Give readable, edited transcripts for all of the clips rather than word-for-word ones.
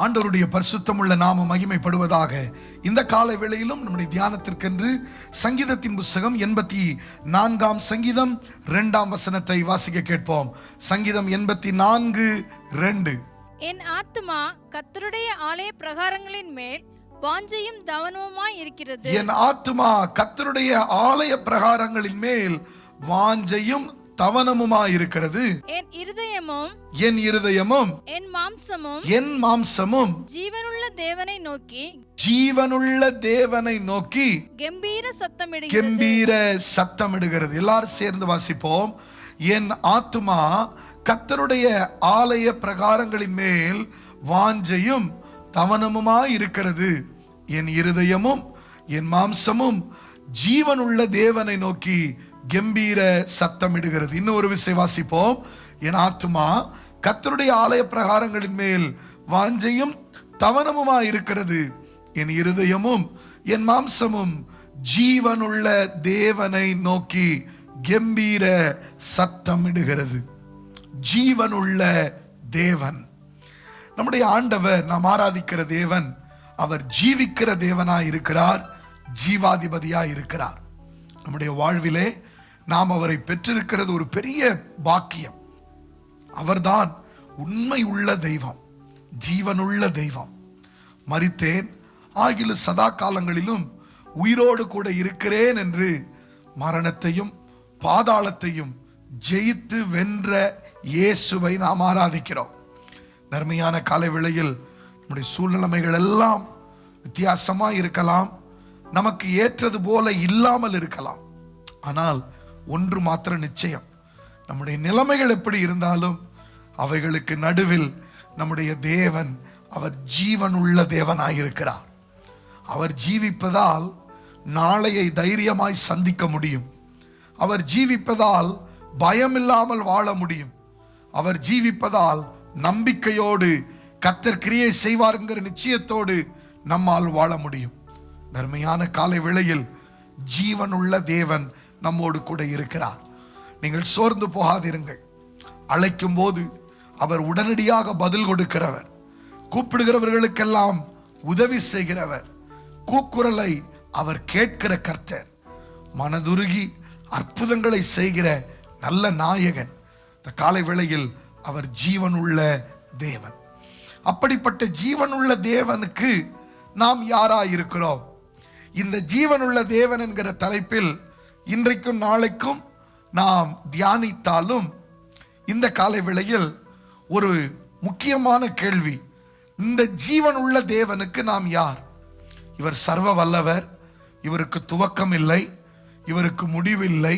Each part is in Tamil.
ஆண்டவருடைய பரிசுத்தமுள்ள நாமம் மகிமைப்படுவதாக. இந்த காலை வேளையிலும் நம்முடைய தியானத்திற்கென்று சங்கீதத்தின் புஸ்தகம் 84 சங்கீதம் 2 வசனத்தை வாசிக்க கேட்போம். சங்கீதம் 84:2. என் ஆத்துமா கர்த்தருடைய ஆலய பிரகாரங்களின் மேல் வாஞ்சையும் தவனமுமாய் இருக்கிறது. என் ஆத்துமா கர்த்தருடைய ஆலய பிரகாரங்களின் மேல் வாஞ்சையும் தவனமுமாய் இருக்கிறது. என் இருதயமும் என் மாம்சமும் ஜீவனுள்ள தேவனை நோக்கி கம்பீர சத்தமிடுகிறது. எல்லாரும் சேர்ந்து வாசிப்போம். என் ஆத்துமா கர்த்தருடைய ஆலய பிரகாரங்களின் மேல் வாஞ்சையும் தவனமுமாய் இருக்கிறது. என் இருதயமும் என் மாம்சமும் ஜீவனுள்ள தேவனை நோக்கி கம்பீர சத்தமிடுகிறது. இன்னொரு விஷயம் வாசிப்போம். என் ஆத்துமா கர்த்தருடைய ஆலய பிரகாரங்களின் மேல் வாஞ்சையும் தவனமுமாய் இருக்கிறது. என் இருதயமும் என் மாம்சமும் ஜீவனுள்ள தேவனை நோக்கி கம்பீர சத்தமிடுகிறது. ஜீவனுள்ள தேவன் நம்முடைய ஆண்டவர், நாம் ஆராதிக்கிற தேவன். அவர் ஜீவிக்கிற தேவனாய் இருக்கிறார், ஜீவாதிபதியாய் இருக்கிறார். நம்முடைய வாழ்விலே நாம் அவரை பெற்றிருக்கிறது ஒரு பெரிய பாக்கியம். அவர்தான் உண்மை உள்ள தெய்வம், ஜீவனுள்ள தெய்வம். மரித்தேன் ஆகிலும் சதா காலங்களிலும் உயிரோடு கூட இருக்கிறேன் என்று மரணத்தையும் பாதாளத்தையும் ஜெயித்து வென்ற இயேசுவை நாம் ஆராதிக்கிறோம். தர்மையான காலை வேளையில் நம்முடைய சூழ்நிலைமைகள் எல்லாம் வித்தியாசமா இருக்கலாம், நமக்கு ஏற்றது போல இல்லாமல் இருக்கலாம். ஆனால் ஒன்று மாத்திர நிச்சயம், நம்முடைய நிலைமைகள் எப்படி இருந்தாலும் அவைகளுக்கு நடுவில் நம்முடைய தேவன், அவர் ஜீவனுள்ள தேவனாயிருக்கிறார். அவர் ஜீவிப்பதால் நாளையை தைரியமாய் சந்திக்க முடியும். அவர் ஜீவிப்பதால் பயமில்லாமல் வாழ முடியும். அவர் ஜீவிப்பதால் நம்பிக்கையோடு கர்த்தர் கிரியை செய்வார் என்கிற நிச்சயத்தோடு நம்மால் வாழ முடியும். தர்மையான காலை வேளையில் ஜீவனுள்ள தேவன் நம்மோடு கூட இருக்கிறார். நீங்கள் சோர்ந்து போகாதிருங்கள். அழைக்கும் போது அவர் உடனடியாக பதில் கொடுக்கிறவர், கூப்பிடுகிறவர்களுக்கெல்லாம் உதவி செய்கிறவர், கூக்குரலை அவர் கேட்கிற கர்த்தர், மனதுருகி அற்புதங்களை செய்கிற நல்ல நாயகன். இந்த காலை வேளையில் அவர் ஜீவனுள்ள தேவன். அப்படிப்பட்ட ஜீவனுள்ள தேவனுக்கு நாம் யாராயிருக்கிறோம்? இந்த ஜீவனுள்ள தேவன் என்கிற தலைப்பில் இன்றைக்கும் நாளைக்கும் நாம் தியானித்தாலும் இந்த காலை வேளையில் ஒரு முக்கியமான கேள்வி, இந்த ஜீவனுள்ள தேவனுக்கு நாம் யார்? இவர் சர்வ வல்லவர், இவருக்கு துவக்கம் இல்லை, இவருக்கு முடிவில்லை,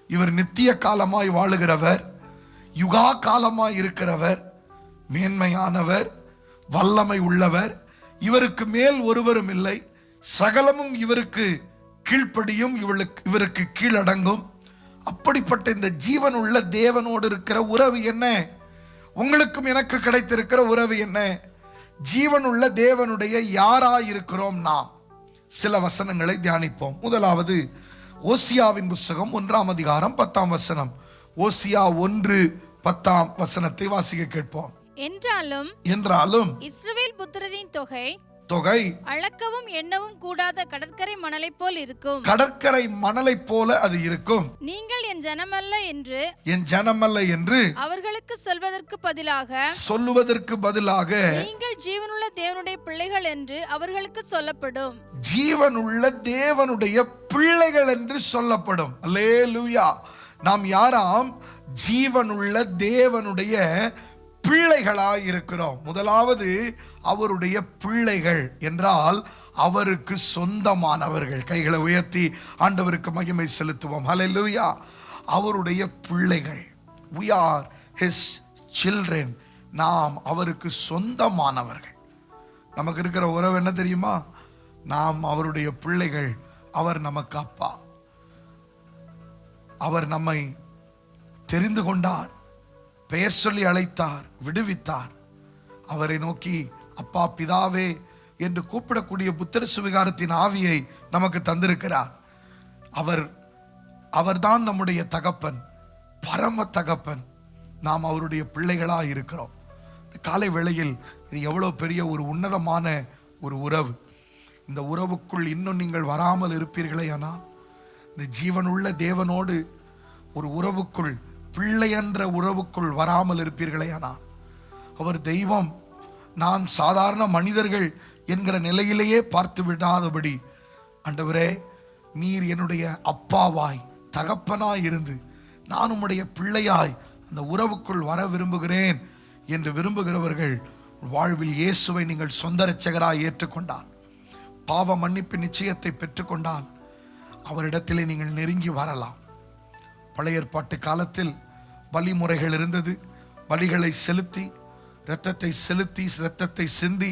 இவர் நித்திய காலமாய் வாழுகிறவர், யுகா காலமாய் இருக்கிறவர், மேன்மையானவர், வல்லமை உள்ளவர், இவருக்கு மேல் ஒருவரும் இல்லை, சகலமும் இவருக்கு கீழ்ப்படியும், இவருக்கு கீழடங்கும். அப்படிப்பட்ட இந்த ஜீவன் உள்ள தேவனோடு இருக்கிற உறவு என்ன? உங்களுக்கும் எனக்கு கிடைத்திருக்கிற உறவு என்ன? ஜீவன் உள்ள தேவனுடைய யாராயிருக்கிறோம் நாம்? சில வசனங்களை தியானிப்போம். முதலாவது ஓசியாவின் புஸ்தகம் 1 10 வசனம். ஓசியா 1:10 வசனத்தை வாசிக்க கேட்போம். என்றாலும் இஸ்ரவேல் புத்திரரின் தொகை அளக்கவும் எண்ணவும் கூடாத கடற்கரை மணலை போல் இருக்கும். கடற்கரை மணலை போல அது இருக்கும். நீங்கள் என் ஜனமல்ல என்று அவர்களுக்கு சொல்வதற்கு பதிலாக நீங்கள் ஜீவனுள்ள தேவனுடைய பிள்ளைகள் என்று அவர்களுக்கு சொல்லப்படும். ஜீவனுள்ள தேவனுடைய பிள்ளைகள் என்று சொல்லப்படும். அல்லேலூயா. நாம் யாராம்? ஜீவனுள்ள தேவனுடைய பிள்ளைகளாய் இருக்கிறோம். முதலாவது அவருடைய பிள்ளைகள் என்றால் அவருக்கு சொந்தமானவர்கள். கைகளை உயர்த்தி ஆண்டவருக்கு மகிமை செலுத்துவோம். ஹல்லேலூயா. அவருடைய பிள்ளைகள், we are his children. நாம் அவருக்கு சொந்தமானவர்கள். நமக்கு இருக்கிற உறவு என்ன தெரியுமா? நாம் அவருடைய பிள்ளைகள். அவர் நமக்கு அப்பா. அவர் நம்மை தெரிந்து கொண்டார், பெயர் சொல்லி அழைத்தார், விடுவித்தார். அவரை நோக்கி அப்பா பிதாவே என்று கூப்பிடக்கூடிய புத்திர சுவிகாரத்தின் ஆவியை நமக்கு தந்திருக்கிறார். அவர்தான் நம்முடைய தகப்பன், பரம தகப்பன். நாம் அவருடைய பிள்ளைகளாக இருக்கிறோம். காலை வேளையில் இது எவ்வளவு பெரிய ஒரு உன்னதமான ஒரு உறவு. இந்த உறவுக்குள் இன்னும் நீங்கள் வராமல் இருப்பீர்களே ஆனால், இந்த ஜீவனுள்ள தேவனோடு ஒரு உறவுக்குள், பிள்ளை என்ற உறவுக்குள் வராமல் இருப்பீர்களே ஆனால், அவர் தெய்வம், நான் சாதாரண மனிதர்கள் என்கிற நிலையிலேயே பார்த்து விடாதபடி, ஆண்டவரே நீர் என்னுடைய அப்பாவாய் தகப்பனாய் இருந்து நான் உம்முடைய பிள்ளையாய் அந்த உறவுக்குள் வர விரும்புகிறேன் என்று விரும்புகிறவர்கள் வாழ்வில் இயேசுவை நீங்கள் சொந்த இரட்சகராய் ஏற்றுக்கொண்டால், பாவ மன்னிப்பு நிச்சயத்தை பெற்றுக்கொண்டால் அவரிடத்திலே நீங்கள் நெருங்கி வரலாம். பழைய ஏற்பாட்டு காலத்தில் பலிமுறைகள் இருந்தது. பலிகளை செலுத்தி இரத்தத்தை சிந்தி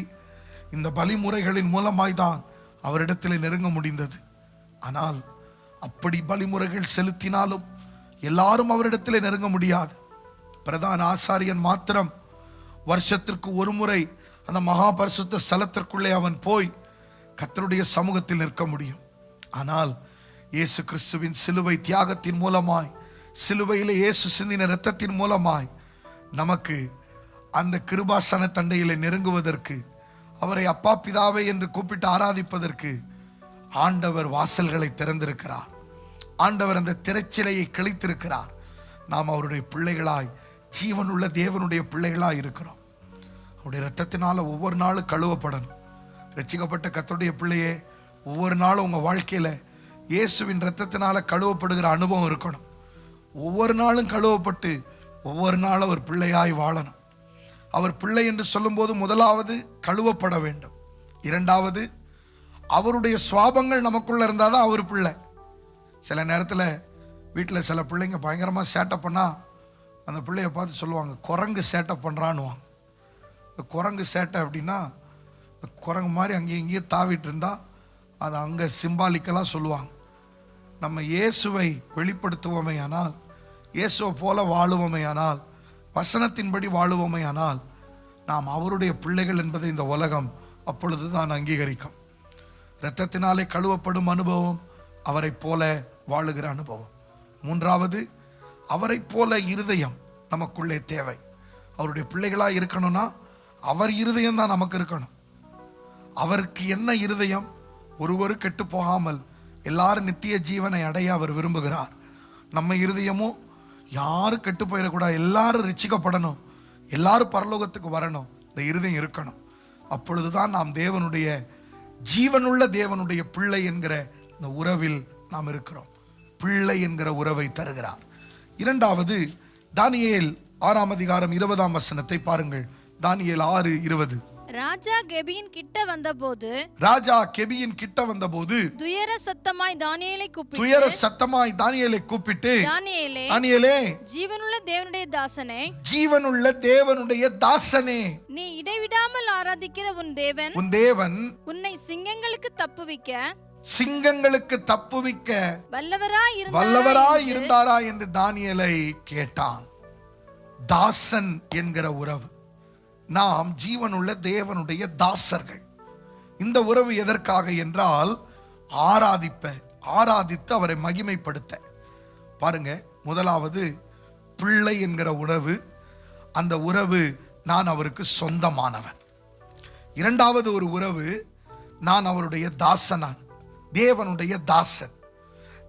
இந்த பலிமுறைகளின் மூலமாய்தான் அவரிடத்திலே நெருங்க முடிந்தது. ஆனால் அப்படி பலிமுறைகள் செலுத்தினாலும் எல்லாரும் அவரிடத்திலே நெருங்க முடியாது. பிரதான ஆசாரியன் மாத்திரம் வருஷத்திற்கு ஒரு முறை அந்த மகா பரிசுத்த ஸ்தலத்திற்குள்ளே அவன் போய் கர்த்தருடைய சமூகத்தில் நிற்க முடியும். ஆனால் இயேசு கிறிஸ்துவின் சிலுவை தியாகத்தின் மூலமாய், சிலுவையிலே இயேசு சிந்தின இரத்தத்தின் மூலமாய் நமக்கு அந்த கிருபாசன தண்டையிலே நெருங்குவதற்கு, அவரை அப்பா பிதாவே என்று கூப்பிட்டு ஆராதிப்பதற்கு ஆண்டவர் வாசல்களை திறந்திருக்கிறார். ஆண்டவர் அந்த திரைச்சிலையை கிழித்திருக்கிறார். நாம் அவருடைய பிள்ளைகளாய், ஜீவனுள்ள தேவனுடைய பிள்ளைகளாய் இருக்கிறோம். அவருடைய இரத்தத்தினால ஒவ்வொரு நாளும் கழுவப்படணும். ரட்சிக்கப்பட்ட கர்த்தருடைய பிள்ளையே, ஒவ்வொரு நாளும் உங்க வாழ்க்கையில இயேசுவின் இரத்தத்தினால கழுவப்படுகிற அனுபவம் இருக்கணும். ஒவ்வொரு நாளும் கழுவப்பட்டு ஒவ்வொரு நாளும் அவர் பிள்ளையாய் வாழணும். அவர் பிள்ளை என்று சொல்லும்போது முதலாவது கழுவப்பட வேண்டும். இரண்டாவது, அவருடைய சுவாபங்கள் நமக்குள்ள இருந்தாதான் அவர் பிள்ளை. சில நேரத்தில் வீட்டில் சில பிள்ளைங்க பயங்கரமாக சேட்டை பண்ணால் அந்த பிள்ளைய பார்த்து சொல்லுவாங்க, குரங்கு சேட்டை பண்ணுறான்னுவாங்க. இந்த குரங்கு சேட்டை அப்படின்னா, குரங்கு மாதிரி அங்கேயும் இங்கேயும் தாவிட்டு இருந்தால் அது அங்கே சிம்பாலிக்கலாக சொல்லுவாங்க. நம்ம இயேசுவை வெளிப்படுத்துவோமே ஆனால், இயேசுவை போல வாழுவோமே ஆனால், வசனத்தின்படி வாழுவோமே ஆனால், நாம் அவருடைய பிள்ளைகள் என்பதை இந்த உலகம் அப்பொழுது தான் அங்கீகரிக்கும். இரத்தத்தினாலே கழுவப்படும் அனுபவம், அவரை போல வாழுகிற அனுபவம். மூன்றாவது, அவரை போல இருதயம் நமக்குள்ளே தேவை. அவருடைய பிள்ளைகளாக இருக்கணும்னா அவர் இருதயம் தான் நமக்கு இருக்கணும். அவருக்கு என்ன இருதயம்? ஒருவரு கெட்டு போகாமல் எல்லாரும் நித்திய ஜீவனை அடைய அவர் விரும்புகிறார். நம்ம இருதயமும் யாரும் கெட்டு போயிடக்கூடாது, எல்லாரும் ரட்சிக்கப்படணும், எல்லாரும் பரலோகத்துக்கு வரணும். இந்த இருதயம் இருக்கணும். அப்பொழுதுதான் நாம் தேவனுடைய, ஜீவனுள்ள தேவனுடைய பிள்ளை என்கிற இந்த உறவில் நாம் இருக்கிறோம். பிள்ளை என்கிற உறவை தருகிறார். இரண்டாவது, தானியேல் 6ஆம் அதிகாரம் 20ஆம் வசனத்தை பாருங்கள். தானியேல் 6:20. ராஜா கெபியின் கிட்ட வந்தபோது துயர சத்தமாய் தானியேலை கூப்பிட்டு தானியேலே, ஜீவனுள்ள தேவனுடைய தாசனே, நீ இடைவிடாமல் ஆராதிக்கிற உன் தேவன் உன்னை சிங்கங்களுக்கு தப்புவிக்க வல்லவராய் இருந்தாரா என்று தானியேலை கேட்டான். தாசன் என்கிற உறவு. நாம் ஜீவனுள்ள தேவனுடைய தாசர்கள். இந்த உறவு எதற்காக என்றால், ஆராதித்து அவரை மகிமைப்படுத்த. பாருங்க, முதலாவது பிள்ளை என்கிற உறவு. அந்த உறவு, நான் அவருக்கு சொந்தமானவன். இரண்டாவது ஒரு உறவு, நான் அவருடைய தாசனான், தேவனுடைய தாசன்.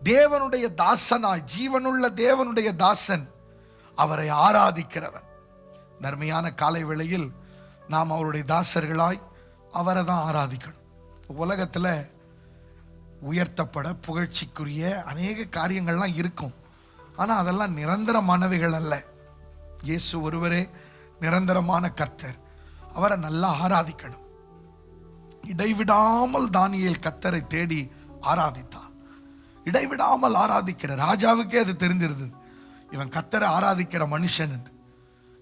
தேவனுடைய தாசனாய், ஜீவனுள்ள தேவனுடைய தாசன், அவரை ஆராதிக்கிறவன். நன்மையான காலை வேளையில் நாம் அவருடைய தாசர்களாய் அவரை தான் ஆராதிக்கணும். உலகத்தில் உயர்த்தப்பட புகழ்ச்சிக்குரிய அநேக காரியங்கள்லாம் இருக்கும். ஆனால் அதெல்லாம் நிரந்தரமானவைகள் அல்ல. இயேசு ஒருவரே நிரந்தரமான கர்த்தர். அவரை நல்லா ஆராதிக்கணும். இடைவிடாமல் தானியேல் கர்த்தரை தேடி ஆராதித்தான். இடைவிடாமல் ஆராதிக்கிற ராஜாவுக்கே அது தெரிஞ்சிருது, இவன் கர்த்தரை ஆராதிக்கிற மனுஷன் என்று.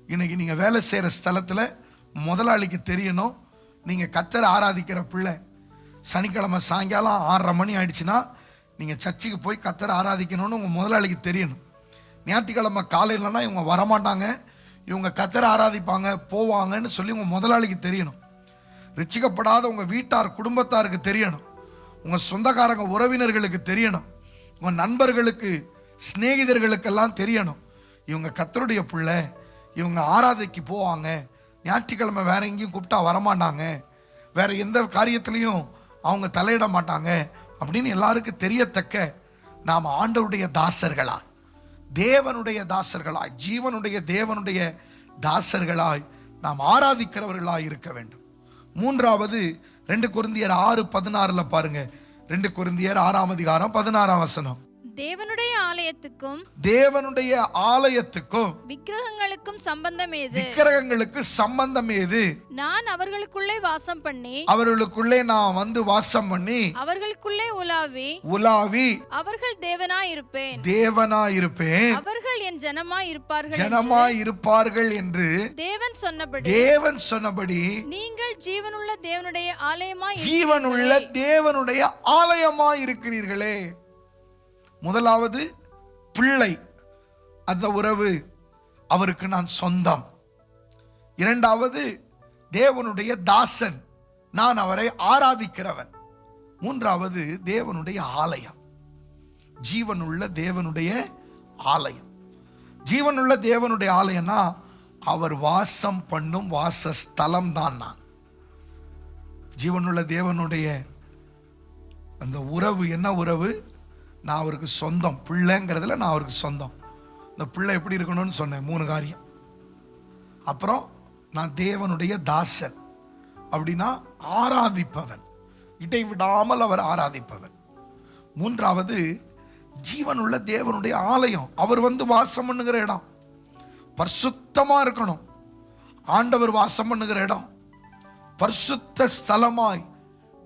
இன்னைக்கு நீங்க வேலை செய்யற ஸ்தலத்துல முதலாளிக்கு தெரியணும் நீங்க கர்த்தரை ஆராதிக்கிற பிள்ளை. சனிக்கிழமை சாயங்காலம் 6:30 மணி ஆயிடுச்சுன்னா நீங்க சர்ச்சுக்கு போய் கர்த்தரை ஆராதிக்கணும்னு உங்க முதலாளிக்கு தெரியணும். ஞாயிற்றுக்கிழமை காலையிலனா இவங்க வரமாட்டாங்க, இவங்க கர்த்தரை ஆராதிப்பாங்க போவாங்கன்னு சொல்லி உங்க முதலாளிக்கு தெரியணும். ரட்சிக்கப்படாத உங்க வீட்டார் குடும்பத்தாருக்கு தெரியணும். உங்க சொந்தக்காரங்க உறவினர்களுக்கு தெரியணும். உங்க நண்பர்களுக்கு சிநேகிதர்களுக்கெல்லாம் தெரியணும், இவங்க கர்த்தருடைய பிள்ளை, இவங்க ஆராதைக்கு போவாங்க, ஞாயிற்றுக்கிழமை வேற எங்கேயும் கூப்பிட்டா வரமாட்டாங்க, வேற எந்த காரியத்திலையும் அவங்க தலையிட மாட்டாங்க அப்படின்னு எல்லாருக்கும் தெரியத்தக்க நாம் ஆண்டவருடைய தாசர்களாய், தேவனுடைய தாசர்களாய், ஜீவனுடைய தேவனுடைய தாசர்களாய் நாம் ஆராதிக்கிறவர்களாய் இருக்க வேண்டும். மூன்றாவது 2 கொரிந்தியர் 6:16 பாருங்க. 2 கொரிந்தியர் 6:16 தேவனுடைய ஆலயத்துக்கும் விக்கிரகங்களுக்கும் சம்பந்தம் ஏது? நான் அவர்களுக்குள்ளே வாசம் பண்ணி, அவர்களுக்குள்ளே நான் வந்து வாசம் பண்ணி, அவர்களுக்குள்ளே உலாவி அவர்கள் தேவனாய் இருப்பேன், அவர்கள் என் ஜனமாய் இருப்பார்கள் என்று தேவன் சொன்னபடி நீங்கள் ஜீவனுள்ள தேவனுடைய ஆலயமாய் இருக்கிறீர்களே. முதலாவது பிள்ளை, அந்த உறவு அவருக்கு நான் சொந்தம். இரண்டாவது தேவனுடைய தாசன், நான் அவரை ஆராதிக்கிறவன். மூன்றாவது தேவனுடைய ஆலயம், ஜீவனுள்ள தேவனுடைய ஆலயம். ஜீவனுள்ள தேவனுடைய ஆலயம்னா அவர் வாசம் பண்ணும் வாசஸ்தலம் தான் நான். ஜீவனுள்ள தேவனுடைய அந்த உறவு என்ன உறவு? நான் அவருக்கு சொந்தம். பிள்ளைங்கிறதுல நான் அவருக்கு சொந்தம். இந்த பிள்ளை எப்படி இருக்கணும்னு சொன்னேன், 3 காரியம். அப்புறம் நான் தேவனுடைய தாசன், அப்படின்னா ஆராதிப்பவன், இடைவிடாமல் அவர் ஆராதிப்பவன். மூன்றாவது ஜீவனுள்ள தேவனுடைய ஆலயம், அவர் வந்து வாசம் பண்ணுகிற இடம் பரிசுத்தமா இருக்கணும். ஆண்டவர் வாசம் பண்ணுகிற இடம் பரிசுத்த ஸ்தலமாய்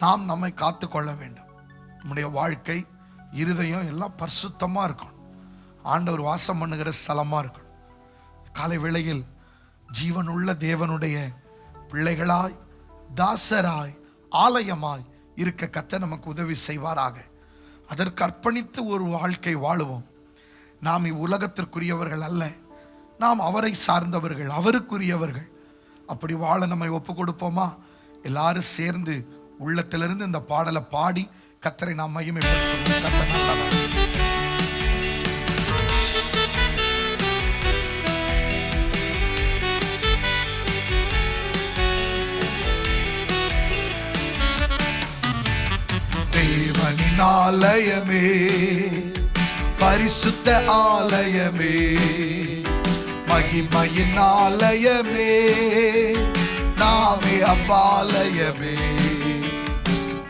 நாம் நம்மை காத்து கொள்ள வேண்டும். நம்முடைய வாழ்க்கை, இருதயம் எல்லாம் பரிசுத்தமா இருக்கணும். ஆண்டவர் வாசம் பண்ணுகிற ஸ்தலமா இருக்கணும். காலை வேளையில் ஜீவனுள்ள தேவனுடைய பிள்ளைகளாய், தாசராய், ஆலயமாய் இருக்க கர்த்தர் நமக்கு உதவி செய்வாராக. அதற்கு அர்ப்பணித்து ஒரு வாழ்க்கை வாழுவோம். நாம் இவ்வுலகத்திற்குரியவர்கள் அல்ல, நாம் அவரை சார்ந்தவர்கள், அவருக்குரியவர்கள். அப்படி வாழ நம்மை ஒப்பு கொடுப்போமா? எல்லாரும் சேர்ந்து உள்ளத்திலிருந்து இந்த பாடலை பாடி கர்த்தரை நாம் மகிமைப்படுத்துவோம். கர்த்தர் நல்லவர். தேவனின் ஆலயமே, பரிசுத்த ஆலயமே, மகிமையின் ஆலயமே, நாமே அவ்வாலயமே.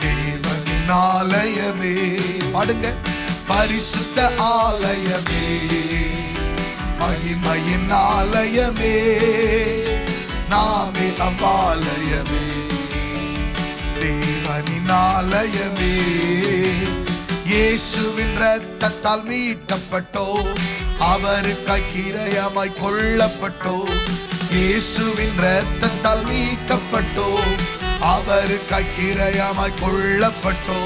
தேவனின் ஆலயமே, பாடுங்க. பரிசுத்த ஆலயமே, மகிமையின் ஆலயமே, நாமே அவ்வாலயமே. தேவனின் ஆலயமே, இயேசுவின் இரத்தத்தால் மீட்கப்பட்டோ, அவருக்காய் கிரயமாய் கொல்லப்பட்டோ. இயேசுவின் இரத்தத்தால் மீட்கப்பட்டோ, அவருக்காய் கிரயமாய் கொல்லப்பட்டோ.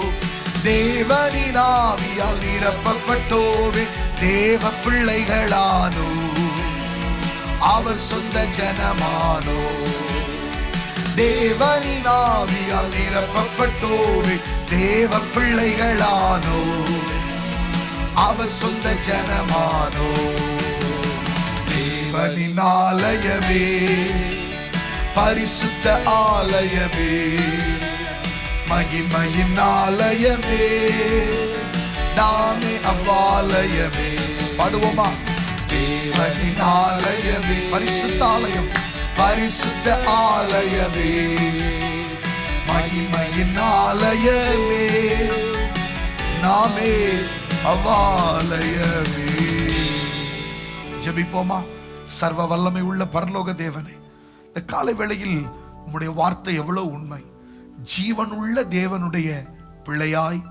தேவனின் ஆவியால் நிரப்பப்பட்டோவே, தேவ பிள்ளைகளானோ, அவர் சொந்த ஜனமானோ. தேவனின் ஆவியால் நிரப்பப்பட்டோவே, தேவ பிள்ளைகளானோ, அவர் சொந்த ஜனமானோ. தேவனின் ஆலயமே, பரிசுத்த ஆலயமே, மகிமையின் ஆலயமே, நாமே அவ்வாலயமே. பாடுவோமா? தேவனின் ஆலயமே, பரிசுத்த ஆலயம், பரிசுத்த ஆலயமே, மகிமையின் ஆலயமே, நாமே அவ்வாலயமே. ஜெபிப்போமா? சர்வ வல்லமை உள்ள பரலோக தேவனே, இந்த காலை வேளையில் உம்முடைய வார்த்தை எவ்வளவு உண்மை. ஜீவனுள்ள தேவனுடைய பிள்ளையாய்,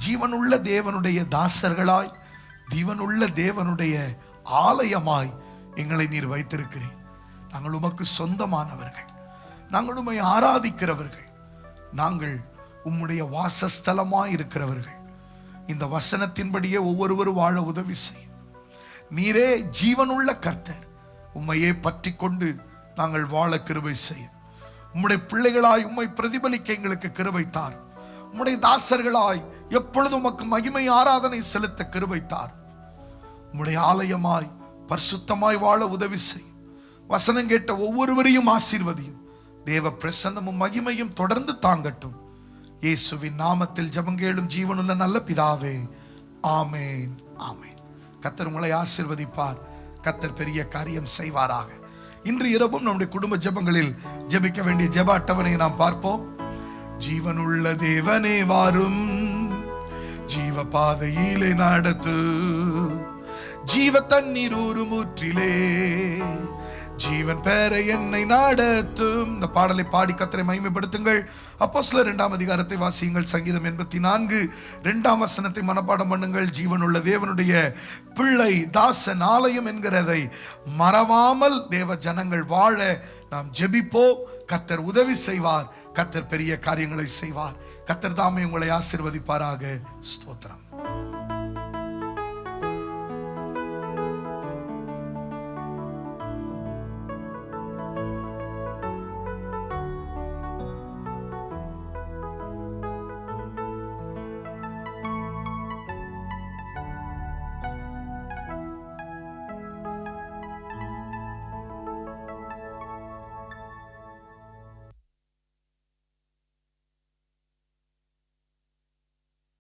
ஜீவனுள்ள தேவனுடைய தாசர்களாய், ஜீவனுள்ள தேவனுடைய ஆலயமாய் எங்களை நீர் வைத்திருக்கிறேன். நாங்கள் உமக்கு சொந்தமானவர்கள், நாங்கள் உம்மை ஆராதிக்கிறவர்கள், நாங்கள் உம்முடைய வாசஸ்தலமாய் இருக்கிறவர்கள். இந்த வசனத்தின்படியே ஒவ்வொருவரும் வாழ உதவி செய்யும். நீரே ஜீவனுள்ள கர்த்தர், உம்மையே பற்றி கொண்டு நாங்கள் வாழ கிருபை செய்யும். உம்முடைய பிள்ளைகளாய் உம்மை பிரதிபலிக்க எங்களுக்கு கிருபை தார். உம்முடைய தாசர்களாய் எப்பொழுதும் உமக்கு மகிமை ஆராதனை செலுத்த கிருபை தார். உம்முடைய ஆலயமாய் பரிசுத்தமாய் வாழ உதவி செய்யும். வசனம் கேட்ட ஒவ்வொருவரையும் ஆசீர்வதியும். தேவ பிரசன்னமும் மகிமையும் தொடர்ந்து தாங்கட்டும். இயேசுவின் நாமத்தில் ஜெபங்கேளும் ஜீவனுள்ள நல்ல பிதாவே, ஆமேன், ஆமேன். கர்த்தர் உங்களை ஆசீர்வதிப்பார். கர்த்தர் பெரிய காரியம் செய்வாராக. இன்று இரவும் நம்முடைய குடும்ப ஜெபங்களில் ஜெபிக்க வேண்டிய ஜெப அட்டவணை நாம் பார்ப்போம். ஜீவனுள்ள தேவனே வாரும், ஜீவ பாதையிலே நடத்து, ஜீவ தண்ணீர் ஊறும் ஊற்றிலே ஜீவன் பெற என்னை நடத்தும். இந்த பாடலை பாடி கர்த்தரை மகிமைப்படுத்துங்கள். அப்போஸ்தலர் 2ஆம் அதிகாரத்தை வாசியுங்கள். சங்கீதம் 84 2ஆம் வசனத்தை மனப்பாடம் பண்ணுங்கள். ஜீவனுள்ள தேவனுடைய பிள்ளை தாசன் ஆலயம் என்கிறதை மறவாமல் தேவ ஜனங்கள் வாழ நாம் ஜெபிப்போம். கர்த்தர் உதவி செய்வார். கர்த்தர் பெரிய காரியங்களை செய்வார். கர்த்தர் தாமே உங்களை ஆசீர்வதிப்பாராக. ஸ்தோத்திரம்.